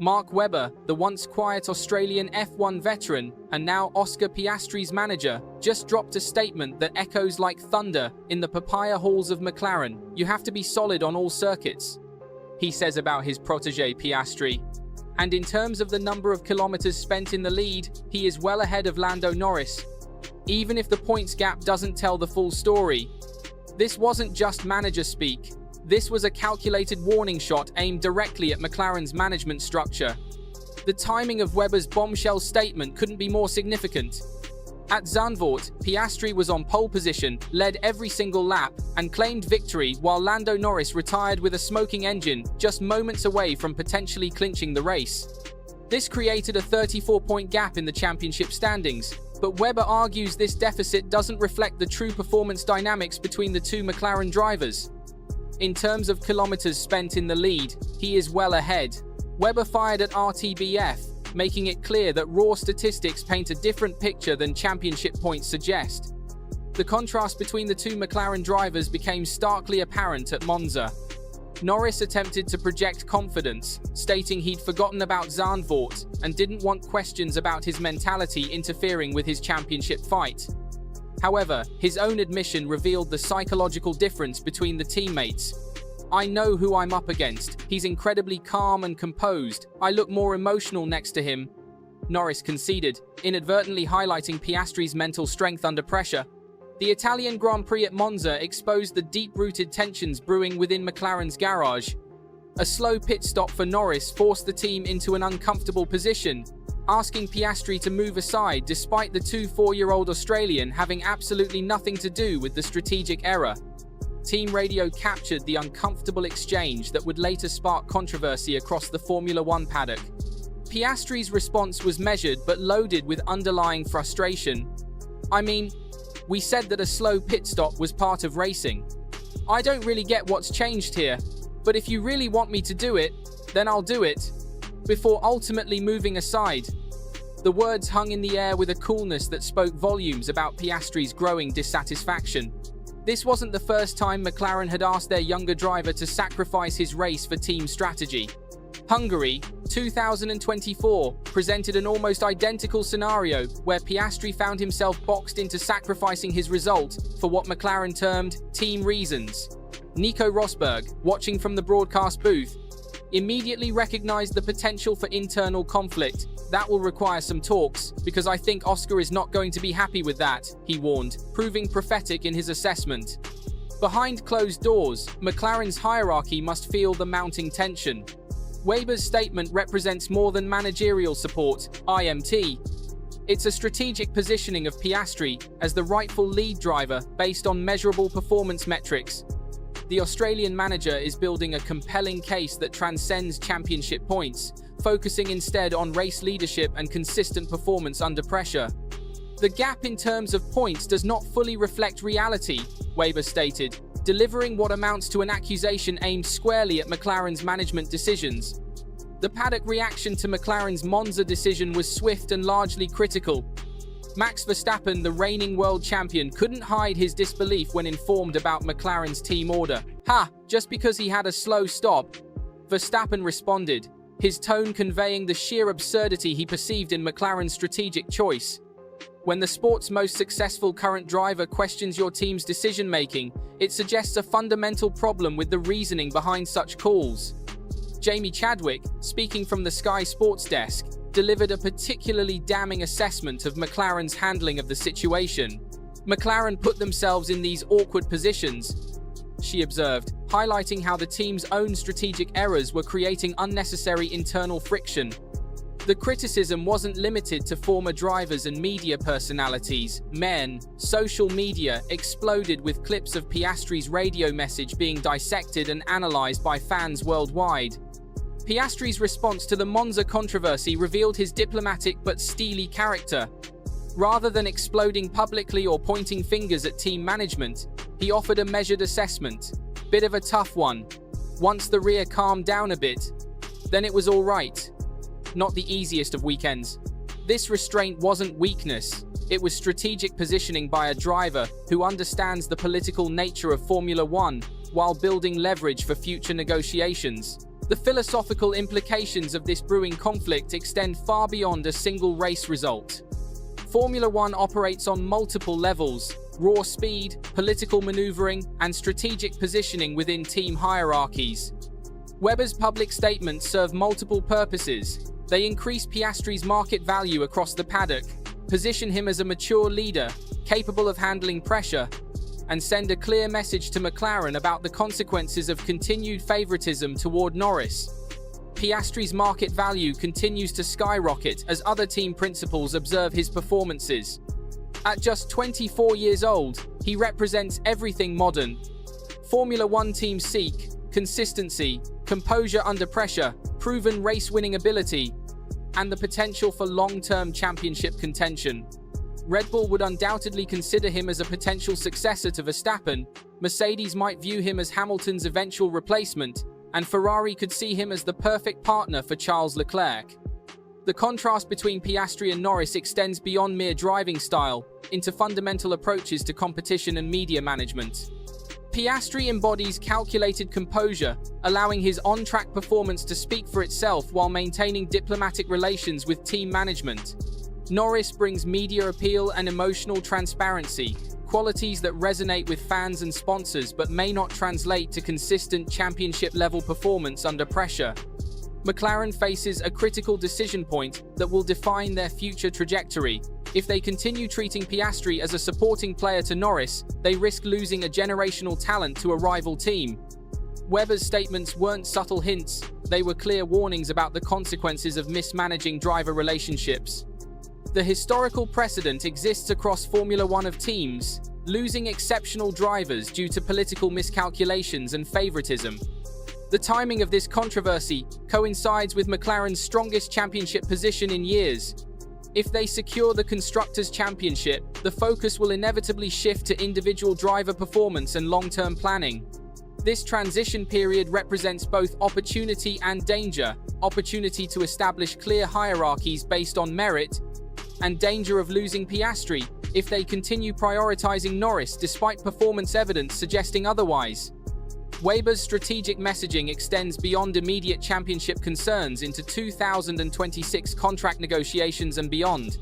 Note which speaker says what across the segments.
Speaker 1: Mark Webber, the once quiet Australian F1 veteran and now Oscar Piastri's manager, just dropped a statement that echoes like thunder in the papaya halls of McLaren. "You have to be solid on all circuits," he says about his protege Piastri. And in terms of the number of kilometers spent in the lead, he is well ahead of Lando Norris. Even if the points gap doesn't tell the full story, this wasn't just manager speak. This was a calculated warning shot aimed directly at McLaren's management structure. The timing of Webber's bombshell statement couldn't be more significant. At Zandvoort, Piastri was on pole position, led every single lap, and claimed victory, while Lando Norris retired with a smoking engine, just moments away from potentially clinching the race. This created a 34-point gap in the championship standings, but Webber argues this deficit doesn't reflect the true performance dynamics between the two McLaren drivers. In terms of kilometers spent in the lead, he is well ahead. Webber fired at RTBF, making it clear that raw statistics paint a different picture than championship points suggest. The contrast between the two McLaren drivers became starkly apparent at Monza. Norris attempted to project confidence, stating he'd forgotten about Zandvoort and didn't want questions about his mentality interfering with his championship fight. However, his own admission revealed the psychological difference between the teammates. "I know who I'm up against. He's incredibly calm and composed. I look more emotional next to him," Norris conceded, inadvertently highlighting Piastri's mental strength under pressure. The Italian Grand Prix at Monza exposed the deep-rooted tensions brewing within McLaren's garage. A slow pit stop for Norris forced the team into an uncomfortable position, asking Piastri to move aside despite the 4-year-old Australian having absolutely nothing to do with the strategic error. Team radio captured the uncomfortable exchange that would later spark controversy across the Formula One paddock. Piastri's response was measured but loaded with underlying frustration. "I mean, we said that a slow pit stop was part of racing. I don't really get what's changed here, but if you really want me to do it, then I'll do it," before ultimately moving aside. The words hung in the air with a coolness that spoke volumes about Piastri's growing dissatisfaction. This wasn't the first time McLaren had asked their younger driver to sacrifice his race for team strategy. Hungary, 2024, presented an almost identical scenario where Piastri found himself boxed into sacrificing his result for what McLaren termed team reasons. Nico Rosberg, watching from the broadcast booth, immediately recognized the potential for internal conflict. "That will require some talks, because I think Oscar is not going to be happy with that," he warned, proving prophetic in his assessment. Behind closed doors, McLaren's hierarchy must feel the mounting tension. Webber's statement represents more than managerial support, IMT. It's a strategic positioning of Piastri as the rightful lead driver based on measurable performance metrics. The Australian manager is building a compelling case that transcends championship points, focusing instead on race leadership and consistent performance under pressure. "The gap in terms of points does not fully reflect reality," Webber stated, delivering what amounts to an accusation aimed squarely at McLaren's management decisions. The paddock reaction to McLaren's Monza decision was swift and largely critical. Max Verstappen, the reigning world champion, couldn't hide his disbelief when informed about McLaren's team order. "Ha! Just because he had a slow stop," Verstappen responded, his tone conveying the sheer absurdity he perceived in McLaren's strategic choice. When the sport's most successful current driver questions your team's decision-making, it suggests a fundamental problem with the reasoning behind such calls. Jamie Chadwick, speaking from the Sky Sports desk, delivered a particularly damning assessment of McLaren's handling of the situation. "McLaren put themselves in these awkward positions," she observed, highlighting how the team's own strategic errors were creating unnecessary internal friction. The criticism wasn't limited to former drivers and media personalities. Social media exploded with clips of Piastri's radio message being dissected and analyzed by fans worldwide. Piastri's response to the Monza controversy revealed his diplomatic but steely character. Rather than exploding publicly or pointing fingers at team management, he offered a measured assessment. "Bit of a tough one. Once the rear calmed down a bit, then it was all right. Not the easiest of weekends." This restraint wasn't weakness. It was strategic positioning by a driver who understands the political nature of Formula One while building leverage for future negotiations. The philosophical implications of this brewing conflict extend far beyond a single race result. Formula One operates on multiple levels: raw speed, political maneuvering, and strategic positioning within team hierarchies. Webber's public statements serve multiple purposes. They increase Piastri's market value across the paddock, position him as a mature leader, capable of handling pressure, and send a clear message to McLaren about the consequences of continued favoritism toward Norris. Piastri's market value continues to skyrocket as other team principals observe his performances. At just 24 years old, he represents everything modern. Formula One teams seek consistency, composure under pressure, proven race-winning ability, and the potential for long-term championship contention. Red Bull would undoubtedly consider him as a potential successor to Verstappen, Mercedes might view him as Hamilton's eventual replacement, and Ferrari could see him as the perfect partner for Charles Leclerc. The contrast between Piastri and Norris extends beyond mere driving style into fundamental approaches to competition and media management. Piastri embodies calculated composure, allowing his on-track performance to speak for itself while maintaining diplomatic relations with team management. Norris brings media appeal and emotional transparency, qualities that resonate with fans and sponsors but may not translate to consistent championship-level performance under pressure. McLaren faces a critical decision point that will define their future trajectory. If they continue treating Piastri as a supporting player to Norris, they risk losing a generational talent to a rival team. Webber's statements weren't subtle hints, they were clear warnings about the consequences of mismanaging driver relationships. The historical precedent exists across Formula One of teams losing exceptional drivers due to political miscalculations and favoritism. The timing of this controversy coincides with McLaren's strongest championship position in years. If they secure the Constructors' Championship, the focus will inevitably shift to individual driver performance and long-term planning. This transition period represents both opportunity and danger: opportunity to establish clear hierarchies based on merit, and danger of losing Piastri if they continue prioritizing Norris despite performance evidence suggesting otherwise. Webber's strategic messaging extends beyond immediate championship concerns into 2026 contract negotiations and beyond.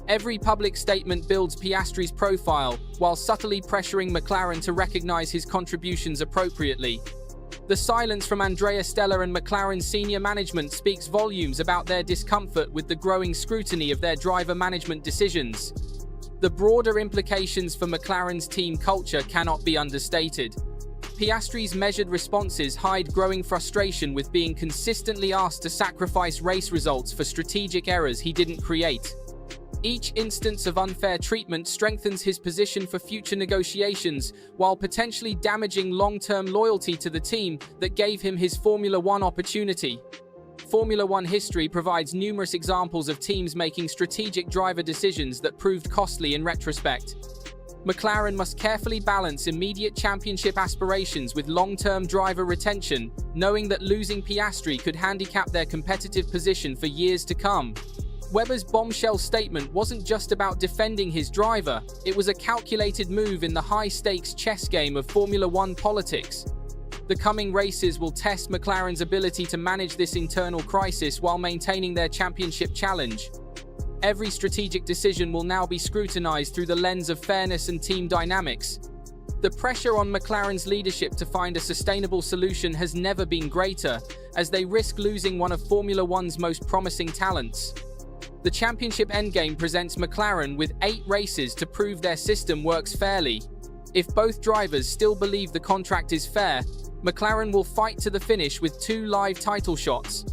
Speaker 1: Every public statement builds Piastri's profile, while subtly pressuring McLaren to recognize his contributions appropriately. The silence from Andrea Stella and McLaren's senior management speaks volumes about their discomfort with the growing scrutiny of their driver management decisions. The broader implications for McLaren's team culture cannot be understated. Piastri's measured responses hide growing frustration with being consistently asked to sacrifice race results for strategic errors he didn't create. Each instance of unfair treatment strengthens his position for future negotiations, while potentially damaging long-term loyalty to the team that gave him his Formula One opportunity. Formula One history provides numerous examples of teams making strategic driver decisions that proved costly in retrospect. McLaren must carefully balance immediate championship aspirations with long-term driver retention, knowing that losing Piastri could handicap their competitive position for years to come. Webber's bombshell statement wasn't just about defending his driver, it was a calculated move in the high-stakes chess game of Formula One politics. The coming races will test McLaren's ability to manage this internal crisis while maintaining their championship challenge. Every strategic decision will now be scrutinized through the lens of fairness and team dynamics. The pressure on McLaren's leadership to find a sustainable solution has never been greater, as they risk losing one of Formula One's most promising talents. The championship endgame presents McLaren with 8 races to prove their system works fairly. If both drivers still believe the contract is fair, McLaren will fight to the finish with 2 live title shots.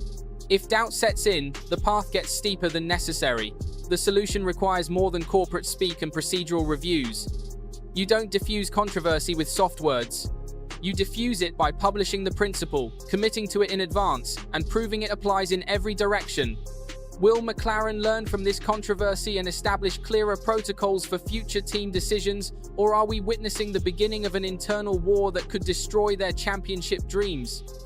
Speaker 1: If doubt sets in, the path gets steeper than necessary. The solution requires more than corporate speak and procedural reviews. You don't diffuse controversy with soft words. You diffuse it by publishing the principle, committing to it in advance, and proving it applies in every direction. Will McLaren learn from this controversy and establish clearer protocols for future team decisions, or are we witnessing the beginning of an internal war that could destroy their championship dreams?